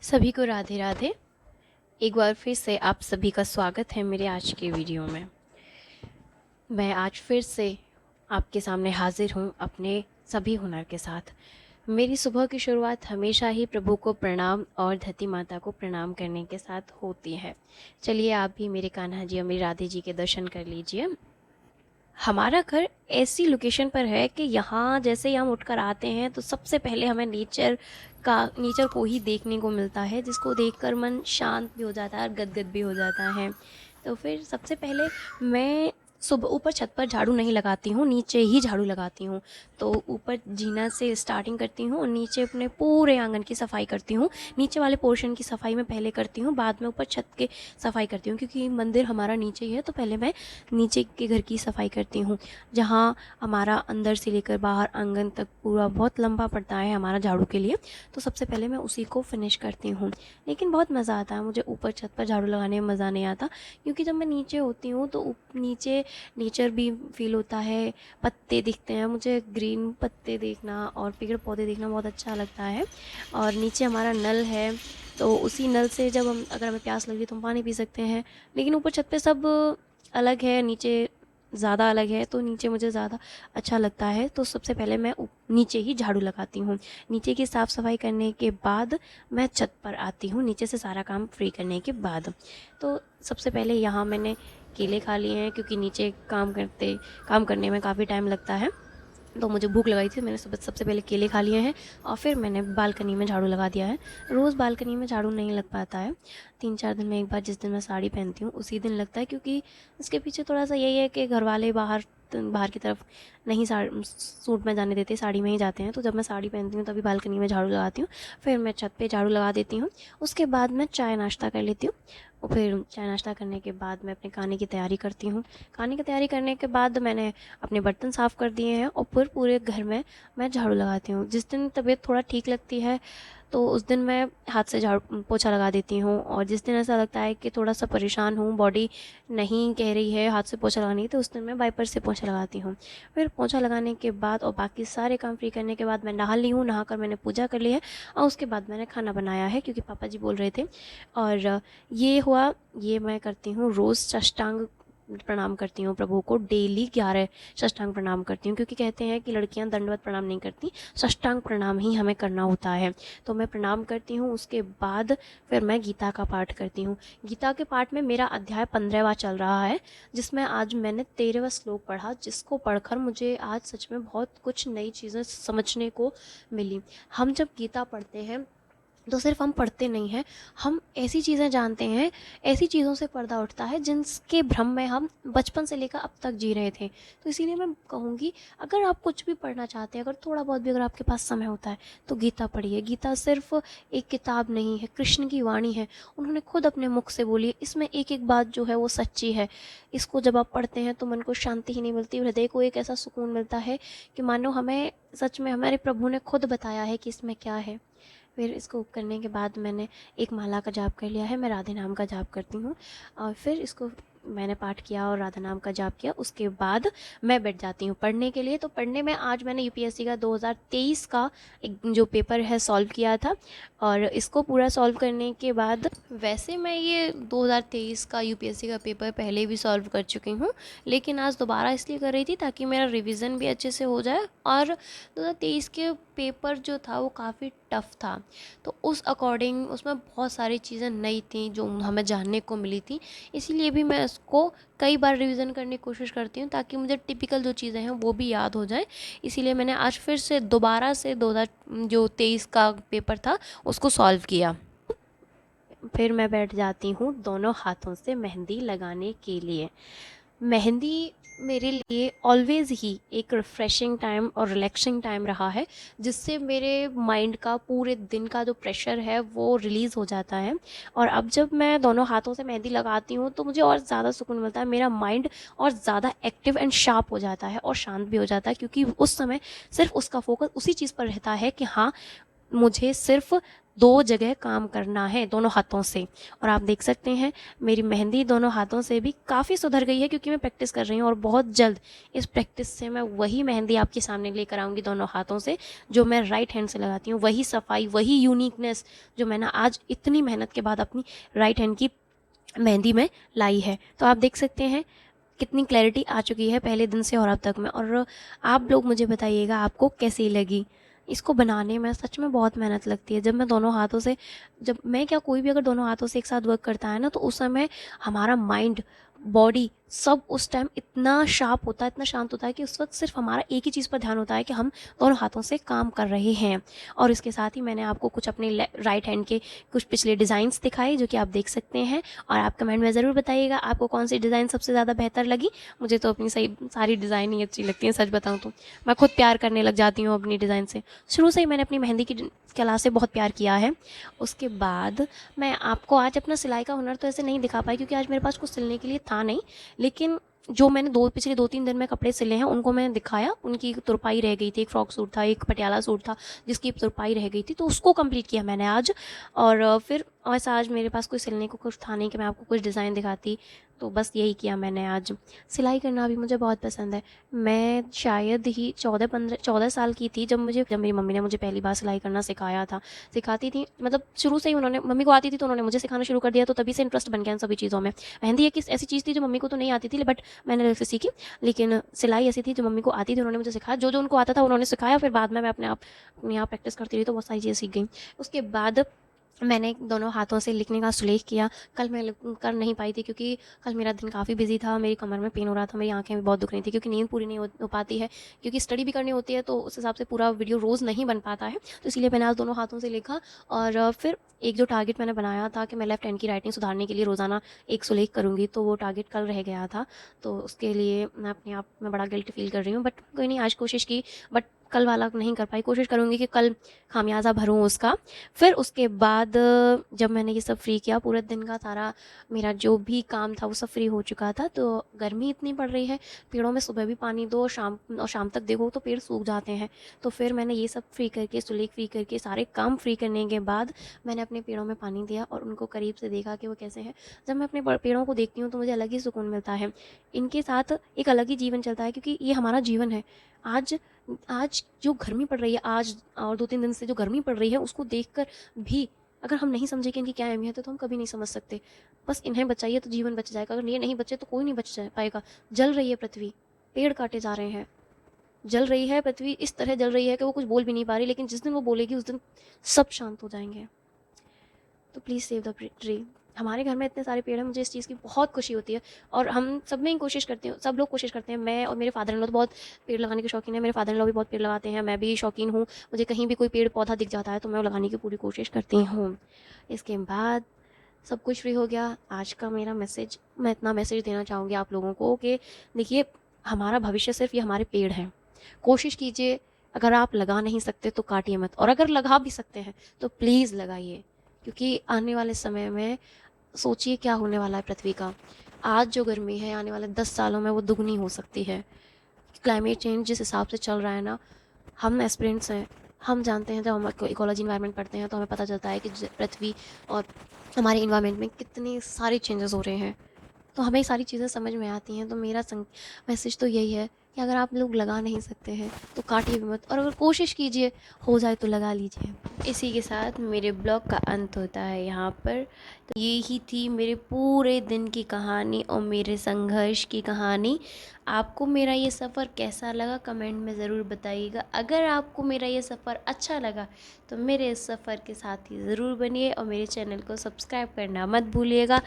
सभी को राधे राधे। एक बार फिर से आप सभी का स्वागत है मेरे आज के वीडियो में। मैं आज फिर से आपके सामने हाजिर हूँ अपने सभी हुनर के साथ। मेरी सुबह की शुरुआत हमेशा ही प्रभु को प्रणाम और धरती माता को प्रणाम करने के साथ होती है। चलिए आप भी मेरे कान्हा जी और मेरी राधे जी के दर्शन कर लीजिए। हमारा घर ऐसी लोकेशन पर है कि यहाँ जैसे ही हम उठकर आते हैं तो सबसे पहले हमें नेचर को ही देखने को मिलता है, जिसको देखकर मन शांत भी हो जाता है और गदगद भी हो जाता है। तो फिर सबसे पहले मैं सुबह ऊपर छत पर झाड़ू नहीं लगाती हूँ, नीचे ही झाड़ू लगाती हूँ। तो ऊपर जीना से स्टार्टिंग करती हूँ और नीचे अपने पूरे आंगन की सफाई करती हूँ। नीचे वाले पोर्शन की सफाई मैं पहले करती हूँ, बाद में ऊपर छत के सफाई करती हूँ, क्योंकि मंदिर हमारा नीचे ही है। तो पहले मैं नीचे के घर की सफाई करती हूँ, जहाँ हमारा अंदर से लेकर बाहर आंगन तक पूरा बहुत लंबा पड़ता है हमारा झाड़ू के लिए। तो सबसे पहले मैं उसी को फिनिश करती हूँ। लेकिन बहुत मज़ा आता है मुझे ऊपर छत पर झाड़ू लगाने में, मज़ा नहीं आता, क्योंकि जब मैं नीचे होती हूँ तो नीचे नेचर भी फील होता है, पत्ते दिखते हैं मुझे, ग्रीन पत्ते देखना और पेड़ पौधे देखना बहुत अच्छा लगता है। और नीचे हमारा नल है, तो उसी नल से जब अगर हमें प्यास लगी तो हम पानी पी सकते हैं। लेकिन ऊपर छत पे सब अलग है, नीचे ज़्यादा अलग है, तो नीचे मुझे ज़्यादा अच्छा लगता है। तो सबसे पहले मैं नीचे ही झाड़ू लगाती हूँ। नीचे की साफ़ सफाई करने के बाद मैं छत पर आती हूँ, नीचे से सारा काम फ्री करने के बाद। तो सबसे पहले यहाँ मैंने केले खा लिए हैं, क्योंकि नीचे काम करने में काफ़ी टाइम लगता है। तो मुझे भूख लगाई थी, मैंने सबसे पहले केले खा लिए हैं और फिर मैंने बालकनी में झाड़ू लगा दिया है। रोज़ बालकनी में झाड़ू नहीं लग पाता है, 3-4 दिन में एक बार, जिस दिन मैं साड़ी पहनती हूँ उसी दिन लगता है, क्योंकि इसके पीछे थोड़ा सा यही है कि घर वाले बाहर की तरफ नहीं सूट में जाने देते, साड़ी में ही जाते हैं। तो जब मैं साड़ी पहनती हूँ तभी बालकनी में झाड़ू लगाती हूँ, फिर मैं छत पे झाड़ू लगा देती हूँ। उसके बाद मैं चाय नाश्ता कर लेती हूँ और फिर चाय नाश्ता करने के बाद मैं अपने खाने की तैयारी करती हूँ। खाने की तैयारी करने के बाद मैंने अपने बर्तन साफ़ कर दिए हैं और फिर पूरे घर में मैं झाड़ू लगाती हूँ। जिस दिन तबीयत थोड़ा ठीक लगती है तो उस दिन मैं हाथ से झाड़ू पोछा लगा देती हूँ, और जिस दिन ऐसा लगता है कि थोड़ा सा परेशान हूँ, बॉडी नहीं कह रही है हाथ से पोछा लगाने की, तो उस दिन मैं वाइपर से पोछा लगाती हूँ। फिर पोछा लगाने के बाद और बाकी सारे काम फ्री करने के बाद मैं नहा ली हूँ, नहाकर मैंने पूजा कर ली है और उसके बाद मैंने खाना बनाया है, क्योंकि पापा जी बोल रहे थे। और ये मैं करती हूँ रोज़, साष्टांग प्रणाम करती हूँ प्रभु को, डेली 11 साष्टांग प्रणाम करती हूँ, क्योंकि कहते हैं कि लड़कियाँ दंडवत प्रणाम नहीं करती, साष्टांग प्रणाम ही हमें करना होता है। तो मैं प्रणाम करती हूँ, उसके बाद फिर मैं गीता का पाठ करती हूँ। गीता के पाठ में मेरा अध्याय 15वां चल रहा है, जिसमें आज मैंने 13वां श्लोक पढ़ा, जिसको पढ़कर मुझे आज सच में बहुत कुछ नई चीज़ें समझने को मिली। हम जब गीता पढ़ते हैं तो सिर्फ हम पढ़ते नहीं हैं, हम ऐसी चीज़ें जानते हैं, ऐसी चीज़ों से पर्दा उठता है जिनके भ्रम में हम बचपन से लेकर अब तक जी रहे थे। तो इसीलिए मैं कहूँगी, अगर आप कुछ भी पढ़ना चाहते हैं, अगर थोड़ा बहुत भी अगर आपके पास समय होता है तो गीता पढ़िए। गीता सिर्फ एक किताब नहीं है, कृष्ण की वाणी है, उन्होंने खुद अपने मुख से बोली। इसमें एक एक बात जो है वो सच्ची है। इसको जब आप पढ़ते हैं तो मन को शांति ही नहीं मिलती, हृदय को एक ऐसा सुकून मिलता है कि मानो हमें सच में हमारे प्रभु ने खुद बताया है कि इसमें क्या है। फिर इसको करने के बाद मैंने एक माला का जाप कर लिया है, मैं राधे नाम का जाप करती हूँ। और फिर इसको मैंने पाठ किया और राधा नाम का जाप किया, उसके बाद मैं बैठ जाती हूँ पढ़ने के लिए। तो पढ़ने में आज मैंने यूपीएससी का 2023 का एक जो पेपर है सॉल्व किया था, और इसको पूरा सॉल्व करने के बाद, वैसे मैं ये 2023 का यूपीएससी का पेपर पहले भी सॉल्व कर चुकी हूँ, लेकिन आज दोबारा इसलिए कर रही थी ताकि मेरा रिवीजन भी अच्छे से हो जाए। और 2023 के पेपर जो था वो काफ़ी टफ़ था, तो उस अकॉर्डिंग उसमें बहुत सारी चीज़ें नई थी जो हमें जानने को मिली थी। इसीलिए भी मैं उसको कई बार रिवीजन करने की कोशिश करती हूँ, ताकि मुझे टिपिकल जो चीज़ें हैं वो भी याद हो जाए। इसीलिए मैंने आज फिर से दोबारा से 2023 का पेपर था उसको सॉल्व किया। फिर मैं बैठ जाती हूँ दोनों हाथों से मेहंदी लगाने के लिए। मेहंदी मेरे लिए ऑलवेज़ ही एक रिफ़्रेशिंग टाइम और रिलैक्सिंग टाइम रहा है, जिससे मेरे माइंड का पूरे दिन का जो प्रेशर है वो रिलीज़ हो जाता है। और अब जब मैं दोनों हाथों से मेहंदी लगाती हूँ तो मुझे और ज़्यादा सुकून मिलता है, मेरा माइंड और ज़्यादा एक्टिव एंड शार्प हो जाता है और शांत भी हो जाता है, क्योंकि उस समय सिर्फ उसका फोकस उसी चीज़ पर रहता है कि हाँ, मुझे सिर्फ 2 जगह काम करना है दोनों हाथों से। और आप देख सकते हैं मेरी मेहंदी दोनों हाथों से भी काफ़ी सुधर गई है, क्योंकि मैं प्रैक्टिस कर रही हूँ और बहुत जल्द इस प्रैक्टिस से मैं वही मेहंदी आपके सामने लेकर आऊँगी दोनों हाथों से जो मैं राइट हैंड से लगाती हूँ। वही सफाई, वही यूनिकनेस जो मैंने आज इतनी मेहनत के बाद अपनी राइट हैंड की मेहंदी में लाई है। तो आप देख सकते हैं कितनी क्लैरिटी आ चुकी है पहले दिन से और अब तक में। और आप लोग मुझे बताइएगा आपको कैसी लगी। इसको बनाने में सच में बहुत मेहनत लगती है। जब मैं दोनों हाथों से, जब मैं क्या, कोई भी अगर दोनों हाथों से एक साथ वर्क करता है ना, तो उस समय हमारा माइंड, बॉडी सब उस टाइम इतना शार्प होता है, इतना शांत होता है कि उस वक्त सिर्फ हमारा एक ही चीज़ पर ध्यान होता है कि हम दोनों हाथों से काम कर रहे हैं। और इसके साथ ही मैंने आपको कुछ अपने राइट हैंड के कुछ पिछले डिज़ाइंस दिखाए जो कि आप देख सकते हैं। और आप कमेंट में ज़रूर बताइएगा आपको कौन सी डिज़ाइन सबसे ज़्यादा बेहतर लगी। मुझे तो अपनी सही सारी डिज़ाइन ही अच्छी लगती है, सच बताऊँ तो मैं खुद प्यार करने लग जाती हूँ अपनी डिज़ाइन से। शुरू से ही मैंने अपनी मेहंदी की कला से बहुत प्यार किया है। उसके बाद मैं आपको आज अपना सिलाई का हुनर तो ऐसे नहीं दिखा पाई, क्योंकि आज मेरे पास कुछ सिलने के लिए था नहीं। लेकिन जो मैंने पिछले 2-3 दिन में कपड़े सिले हैं उनको मैंने दिखाया। उनकी तुरपाई रह गई थी, एक फ्रॉक सूट था, एक पटियाला सूट था जिसकी तुरपाई रह गई थी, तो उसको कंप्लीट किया मैंने आज। और फिर ऐसा आज मेरे पास कोई सिलने को कुछ था नहीं कि मैं आपको कुछ डिज़ाइन दिखाती, तो बस यही किया मैंने आज। सिलाई करना भी मुझे बहुत पसंद है। मैं शायद ही 14 साल की थी जब मेरी मम्मी ने मुझे पहली बार सिलाई करना सिखाया था। सिखाती थी मतलब शुरू से ही उन्होंने, मम्मी को आती थी तो उन्होंने मुझे सिखाना शुरू कर दिया, तो तभी से इंटरेस्ट बन गया इन सभी चीज़ों में। मेहंदी एक ऐसी चीज़ थी जो मम्मी को तो नहीं आती थी, बट मैंने उसे सीखी। लेकिन सिलाई ऐसी थी जो मम्मी को आती थी, उन्होंने मुझे सिखाया। जो उनको आता था उन्होंने सिखाया, फिर बाद में मैं अपने आप प्रैक्टिस करती रही, तो बहुत सारी चीज़ें सीख गई। उसके बाद मैंने दोनों हाथों से लिखने का सुलेख किया। कल मैं कर नहीं पाई थी क्योंकि कल मेरा दिन काफ़ी बिजी था। मेरी कमर में पेन हो रहा था, मेरी आंखें भी बहुत दुख रही थी क्योंकि नींद पूरी नहीं हो पाती है, क्योंकि स्टडी भी करनी होती है, तो उस हिसाब से पूरा वीडियो रोज़ नहीं बन पाता है। तो इसीलिए मैंने आज दोनों हाथों से लिखा। और फिर एक जो टारगेट मैंने बनाया था कि मैं लेफ्ट हैंड की राइटिंग सुधारने के लिए रोज़ाना एक सुलेख करूँगी, तो वो टारगेट कल रह गया था। तो उसके लिए मैं अपने आप में बड़ा गिल्ट फील कर रही हूँ, बट कोई नहीं, आज कोशिश की, बट कल वाला नहीं कर पाई। कोशिश करूँगी कि कल खामियाजा भरूँ उसका। फिर उसके बाद जब मैंने ये सब फ्री किया, पूरे दिन का सारा मेरा जो भी काम था वो सब फ्री हो चुका था। तो गर्मी इतनी पड़ रही है, पेड़ों में सुबह भी पानी दो, शाम तक देखो तो पेड़ सूख जाते हैं। तो फिर मैंने ये सब फ्री करके, सुलेख फ्री करके, सारे काम फ्री करने के बाद मैंने अपने पेड़ों में पानी दिया और उनको करीब से देखा कि वो कैसे हैं। जब मैं अपने पेड़ों को देखती हूँ तो मुझे अलग ही सुकून मिलता है। इनके साथ एक अलग ही जीवन चलता है, क्योंकि ये हमारा जीवन है। आज आज जो गर्मी पड़ रही है, आज और 2-3 दिन से जो गर्मी पड़ रही है, उसको देखकर भी अगर हम नहीं समझे कि इनकी क्या अहमियत है, तो हम कभी नहीं समझ सकते। बस इन्हें बचाइए तो जीवन बच जाएगा, अगर ये नहीं बचे तो कोई नहीं बच पाएगा। जल रही है पृथ्वी, पेड़ काटे जा रहे हैं, जल रही है पृथ्वी, इस तरह जल रही है कि वो कुछ बोल भी नहीं पा रही, लेकिन जिस दिन वो बोलेगी उस दिन सब शांत हो जाएंगे। तो प्लीज़ सेव द ट्री। हमारे घर में इतने सारे पेड़ हैं, मुझे इस चीज़ की बहुत खुशी होती है। और हम सब में ही कोशिश करते हैं, सब लोग कोशिश करते हैं। मैं और मेरे फादर इन लॉ तो बहुत पेड़ लगाने के शौकीन है। मेरे फादर इन लॉ भी बहुत पेड़ लगाते हैं, मैं भी शौकीन हूँ। मुझे कहीं भी कोई पेड़ पौधा दिख जाता है तो मैं वो लगाने की पूरी कोशिश करती हूँ। इसके बाद सब कुछ फ्री हो गया। आज का मेरा मैसेज, मैं इतना मैसेज देना चाहूँगी आप लोगों को कि देखिए, हमारा भविष्य सिर्फ ये हमारे पेड़ हैं। कोशिश कीजिए, अगर आप लगा नहीं सकते तो काटिए मत, और अगर लगा भी सकते हैं तो प्लीज़ लगाइए, क्योंकि आने वाले समय में सोचिए क्या होने वाला है पृथ्वी का। आज जो गर्मी है, आने वाले 10 सालों में वो दुगनी हो सकती है। क्लाइमेट चेंज जिस हिसाब से चल रहा है ना, हम एस्पिरेंट्स हैं, हम जानते हैं, जब हम इकोलॉजी इन्वायरमेंट पढ़ते हैं तो हमें पता चलता है कि पृथ्वी और हमारे इन्वायरमेंट में कितने सारे चेंजेस हो रहे हैं। तो हमें सारी चीज़ें समझ में आती हैं। तो मेरा मैसेज तो यही है कि अगर आप लोग लगा नहीं सकते हैं तो काटिए भी मत, और अगर कोशिश कीजिए, हो जाए तो लगा लीजिए। इसी के साथ मेरे ब्लॉग का अंत होता है यहाँ पर। तो ये ही थी मेरे पूरे दिन की कहानी और मेरे संघर्ष की कहानी। आपको मेरा ये सफ़र कैसा लगा कमेंट में ज़रूर बताइएगा। अगर आपको मेरा ये सफ़र अच्छा लगा तो मेरे इस सफ़र के साथ ही ज़रूर बनिए और मेरे चैनल को सब्सक्राइब करना मत भूलिएगा।